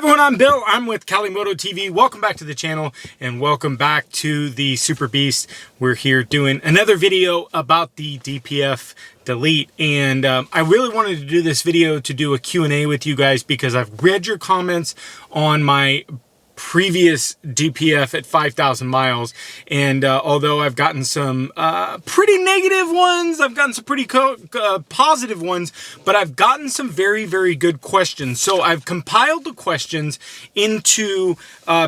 everyone, I'm Bill. I'm with Kalimoto TV. Welcome back to the channel and welcome back to the Super Beast. We're here doing another video about the DPF delete, and I really wanted to do this video to do a Q&A with you guys because I've read your comments on my previous DPF at 5,000 miles, and although I've gotten some pretty negative ones, I've gotten some pretty positive ones, but I've gotten some very good questions. So I've compiled the questions into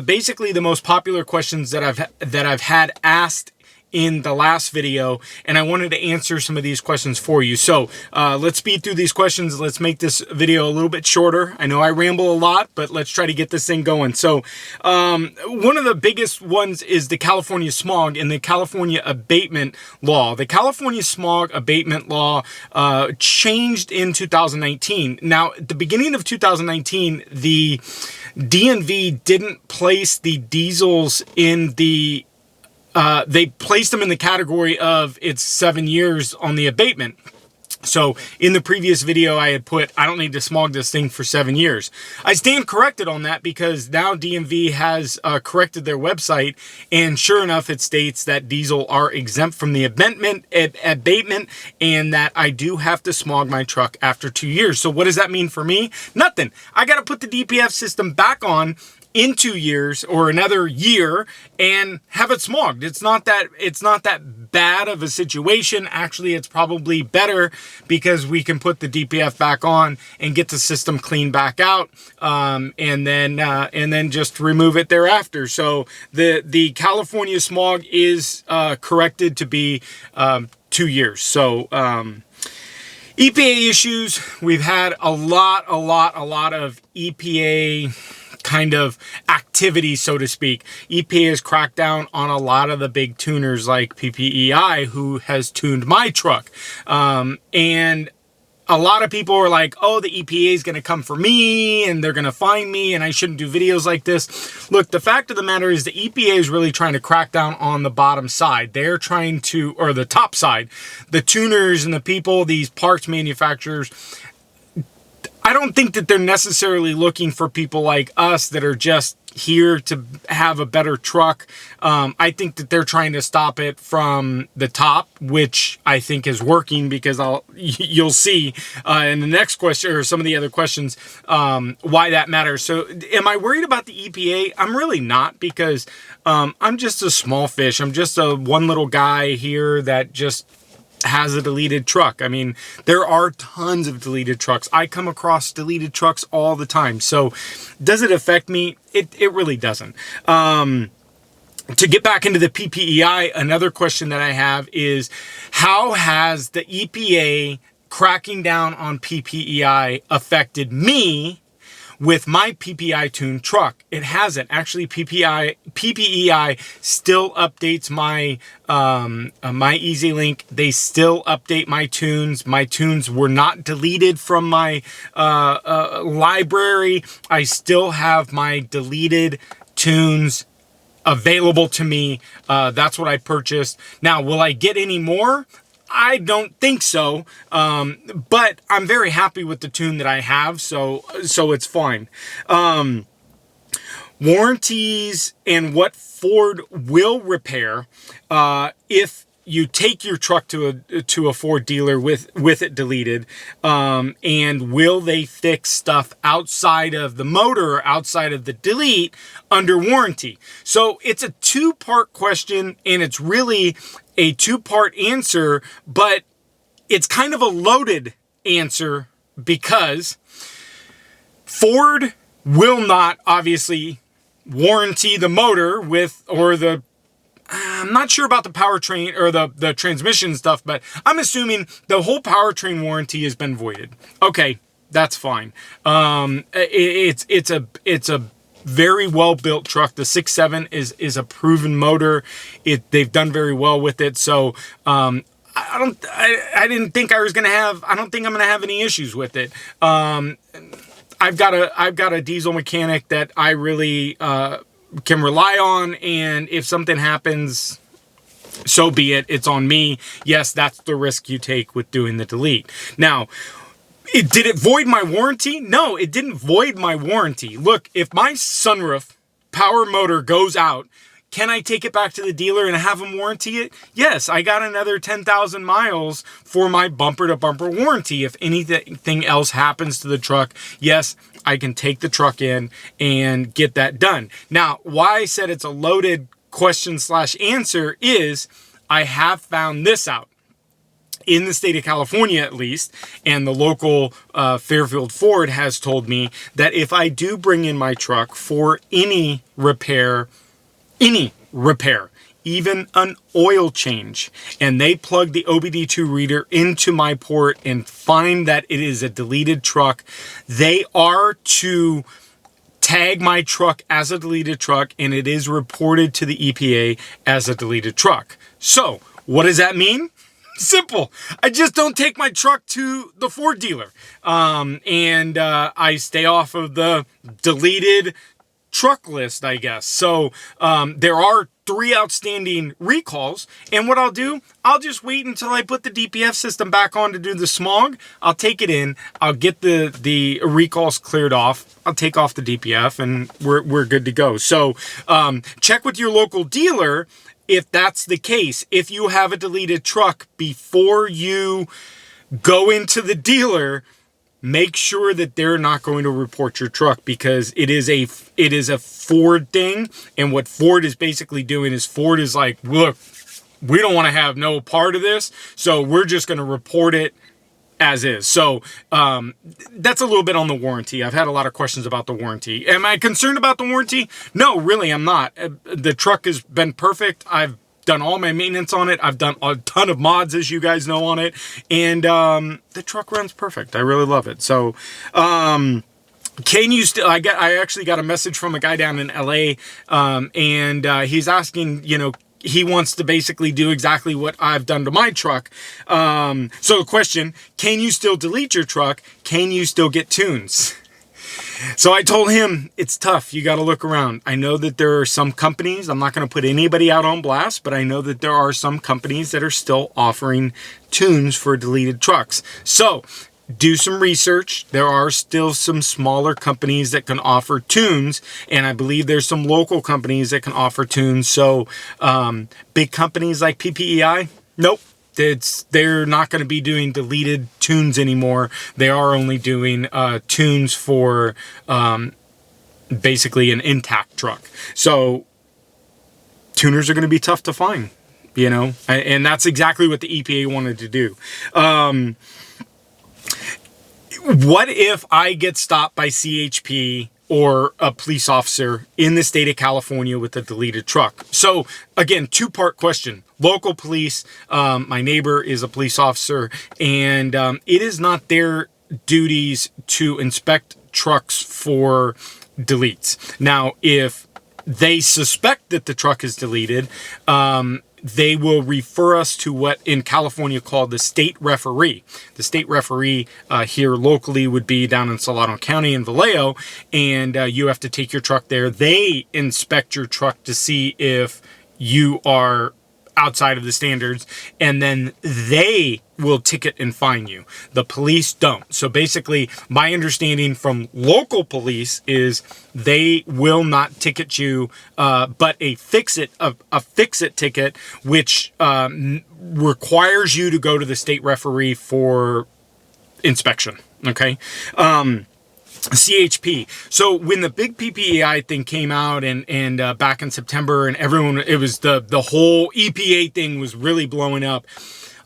basically the most popular questions that I've had asked in the last video, and I wanted to answer some of these questions for you. So let's speed through these questions. Let's make this video a little bit shorter. I know I ramble a lot, but let's try to get this thing going. So one of the biggest ones is the California Smog and the California Abatement Law. The California Smog Abatement Law changed in 2019. Now, at the beginning of 2019, the DMV didn't place the diesels in the they placed them in the category of it's 7 years on the abatement. So in the previous video, I had put, I don't need to smog this thing for 7 years. I stand corrected on that because now DMV has corrected their website, and sure enough, it states that diesel are exempt from the abatement, and that I do have to smog my truck after 2 years. So what does that mean for me? Nothing. I got to put the DPF system back on in 2 years or another year and have it smogged. It's not that bad of a situation. Actually, it's probably better because we can put the DPF back on and get the system cleaned back out, and then just remove it thereafter. So the California smog is corrected to be 2 years. So EPA issues. We've had a lot of EPA kind of activity, so to speak. EPA has cracked down on a lot of the big tuners like PEPEI, who has tuned my truck. And a lot of people are like, oh, the EPA is going to come for me and they're going to find me and I shouldn't do videos like this. Look, the fact of the matter is the EPA is really trying to crack down on the bottom side. They're trying to, or the top side, the tuners and the people, these parts manufacturers. I don't think that they're necessarily looking for people like us that are just here to have a better truck. I think that they're trying to stop it from the top, which I think is working because you'll see in the next question or some of the other questions why that matters. So am I worried about the EPA? I'm really not, because I'm just a small fish. I'm just one little guy here that just has a deleted truck. I mean, there are tons of deleted trucks. I come across deleted trucks all the time. So does it affect me? It really doesn't. To get back into the PEPEI, another question that I have is, how has the EPA cracking down on PEPEI affected me with my PEPEI tuned truck? It hasn't. Actually, PEPEI still updates my my EasyLink. They still update my tunes. My tunes were not deleted from my library. I still have my deleted tunes available to me. That's what I purchased. Now, will I get any more? I don't think so, but I'm very happy with the tune that I have, so it's fine. Warranties and what Ford will repair if you take your truck to a Ford dealer with it deleted, and will they fix stuff outside of the motor or outside of the delete under warranty? So it's a two-part question, and it's really a two-part answer, but it's kind of a loaded answer because Ford will not obviously warranty the motor with, or the, I'm not sure about the powertrain or the transmission stuff, but I'm assuming the whole powertrain warranty has been voided. Okay, that's fine. It's a very well built truck. The 6.7 is a proven motor. They've done very well with it. So I didn't think I was gonna have. I don't think I'm gonna have any issues with it. I've got a diesel mechanic that I really can rely on, and if something happens, so be it. It's on me. Yes, that's the risk you take with doing the delete. Now, Did it void my warranty? No, it didn't void my warranty. Look, if my sunroof power motor goes out, can I take it back to the dealer and have them warranty it? Yes, I got another 10,000 miles for my bumper-to-bumper warranty. If anything else happens to the truck, yes, I can take the truck in and get that done. Now, why I said it's a loaded question/answer is I have found this out. In the state of California, at least, and the local Fairfield Ford has told me that if I do bring in my truck for any repair, even an oil change, and they plug the OBD2 reader into my port and find that it is a deleted truck, they are to tag my truck as a deleted truck, and it is reported to the EPA as a deleted truck. So, what does that mean? Simple. I just don't take my truck to the Ford dealer. I stay off of the deleted truck list, I guess. So there are 3 outstanding recalls. And what I'll do, I'll just wait until I put the DPF system back on to do the smog. I'll take it in. I'll get the recalls cleared off. I'll take off the DPF and we're good to go. So check with your local dealer if that's the case. If you have a deleted truck, before you go into the dealer, make sure that they're not going to report your truck, because it is a Ford thing. And what Ford is basically doing is Ford is like, look, we don't want to have no part of this, so we're just going to report it as is. So that's a little bit on the warranty. I've had a lot of questions about the warranty. Am I concerned about the warranty? No, really, I'm not. The truck has been perfect. I've done all my maintenance on it. I've done a ton of mods, as you guys know, on it. And the truck runs perfect. I really love it. So can you still, I actually got a message from a guy down in LA, and he's asking, you know, he wants to basically do exactly what I've done to my truck. So the question, can you still delete your truck? Can you still get tunes? So I told him, it's tough. You got to look around. I know that there are some companies, I'm not going to put anybody out on blast, but I know that there are some companies that are still offering tunes for deleted trucks. So do some research. There are still some smaller companies that can offer tunes, and I believe there's some local companies that can offer tunes. So big companies like PEPEI, nope. They're not going to be doing deleted tunes anymore. They are only doing tunes for basically an intact truck. So tuners are going to be tough to find, you know, and that's exactly what the EPA wanted to do. What if I get stopped by CHP or a police officer in the state of California with a deleted truck? So again, 2-part question. Local police, my neighbor is a police officer, and it is not their duties to inspect trucks for deletes. Now, if they suspect that the truck is deleted, they will refer us to what in California called the state referee. The state referee here locally would be down in Solano County in Vallejo, and you have to take your truck there. They inspect your truck to see if you are outside of the standards, and then they will ticket and fine you. The police don't. So basically, my understanding from local police is they will not ticket you, but a fix-it ticket, which requires you to go to the state referee for inspection. Okay. CHP. So when the big PPEI thing came out and back in September, and everyone, it was the whole EPA thing was really blowing up,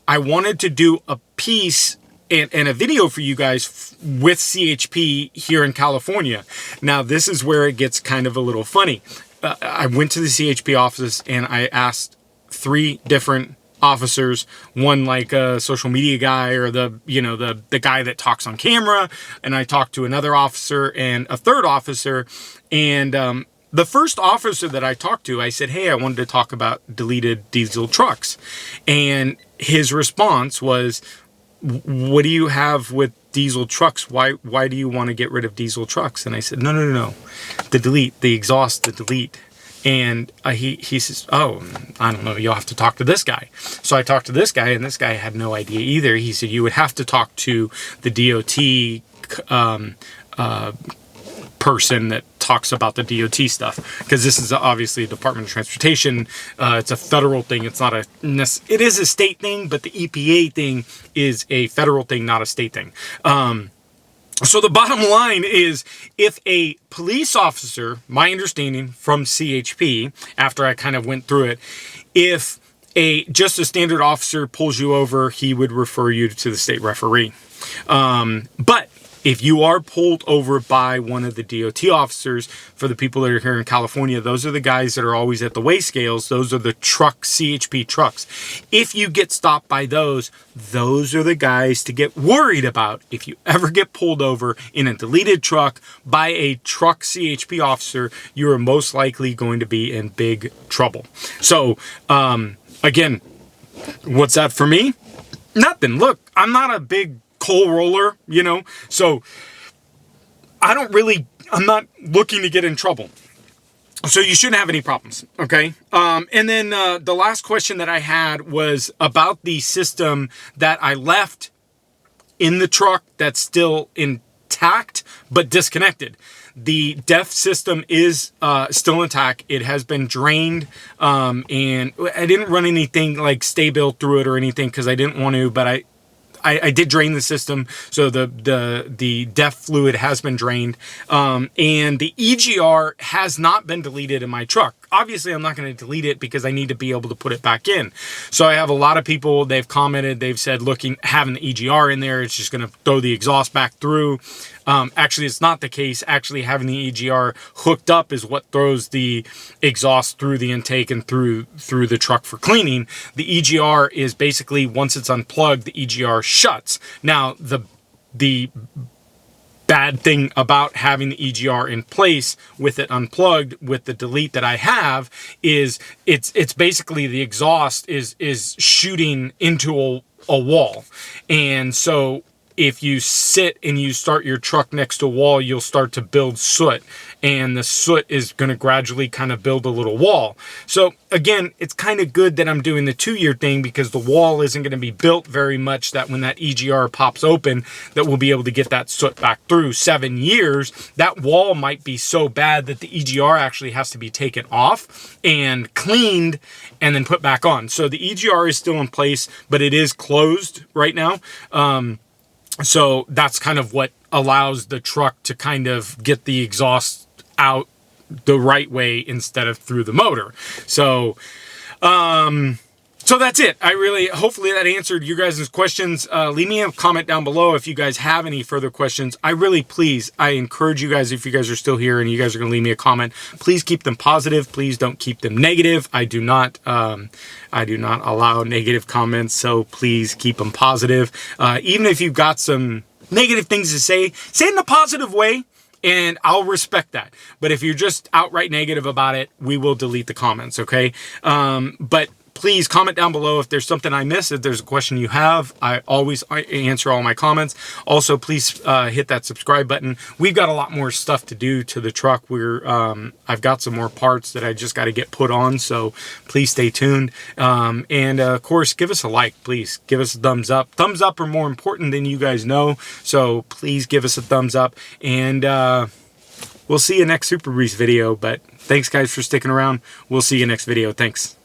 I wanted to do a piece and a video for you guys with CHP here in California. Now, this is where it gets kind of a little funny. I went to the CHP office and I asked 3 different officers, one like a social media guy, or the guy that talks on camera, and I talked to another officer and a 3rd officer. And the first officer that I talked to, I said, hey, I wanted to talk about deleted diesel trucks. And his response was, what do you have with diesel trucks? Why do you want to get rid of diesel trucks? And I said, no. The delete, the exhaust, the delete. And he says, oh, I don't know, you'll have to talk to this guy. So I talked to this guy, and this guy had no idea either. He said, you would have to talk to the DOT person that talks about the DOT stuff, because this is obviously a Department of Transportation. It's a federal thing. It's not it is a state thing, but the EPA thing is a federal thing, not a state thing. So the bottom line is, if a police officer, my understanding from CHP, after I kind of went through it, if just a standard officer pulls you over, he would refer you to the state referee. But if you are pulled over by one of the DOT officers, for the people that are here in California, those are the guys that are always at the weigh scales. Those are the CHP trucks. If you get stopped by those are the guys to get worried about. If you ever get pulled over in a deleted truck by a truck CHP officer, you are most likely going to be in big trouble. So, again, what's that for me? Nothing. Look, I'm not a big coal roller, you know, so I'm not looking to get in trouble. So you shouldn't have any problems, okay? And then the last question that I had was about the system that I left in the truck that's still intact but disconnected. The DEF system is still intact. It has been drained, and I didn't run anything like stay built through it or anything because I didn't want to, but I did drain the system, so the DEF fluid has been drained, and the EGR has not been deleted in my truck. Obviously, I'm not going to delete it because I need to be able to put it back in. So I have a lot of people, they've commented, they've said, having the EGR in there, it's just going to throw the exhaust back through. Actually, it's not the case. Actually, having the EGR hooked up is what throws the exhaust through the intake and through the truck for cleaning. The EGR is basically, once it's unplugged, the EGR shuts. Now, the bad thing about having the EGR in place with it unplugged with the delete that I have is it's basically the exhaust is shooting into a wall. And so if you sit and you start your truck next to a wall, you'll start to build soot, and the soot is going to gradually kind of build a little wall. So again, it's kind of good that I'm doing the 2-year thing, because the wall isn't going to be built very much, that when that EGR pops open, that we'll be able to get that soot back through. 7 years, that wall might be so bad that the EGR actually has to be taken off and cleaned and then put back on. So the EGR is still in place, but it is closed right now. So that's kind of what allows the truck to kind of get the exhaust out the right way instead of through the motor. So, so that's it. Hopefully that answered you guys' questions. Leave me a comment down below if you guys have any further questions. I encourage you guys, if you guys are still here and you guys are going to leave me a comment, please keep them positive. Please don't keep them negative. I do not allow negative comments, so please keep them positive. Even if you've got some negative things to say it in a positive way, and I'll respect that. But if you're just outright negative about it, we will delete the comments, okay? But please comment down below if there's something I missed, if there's a question you have. I always answer all my comments. Also, please hit that subscribe button. We've got a lot more stuff to do to the truck. I've got some more parts that I just got to get put on, so please stay tuned. And of course, give us a like, please. Give us a thumbs up. Thumbs up are more important than you guys know, so please give us a thumbs up. And we'll see you next Super Beast video, but thanks guys for sticking around. We'll see you next video. Thanks.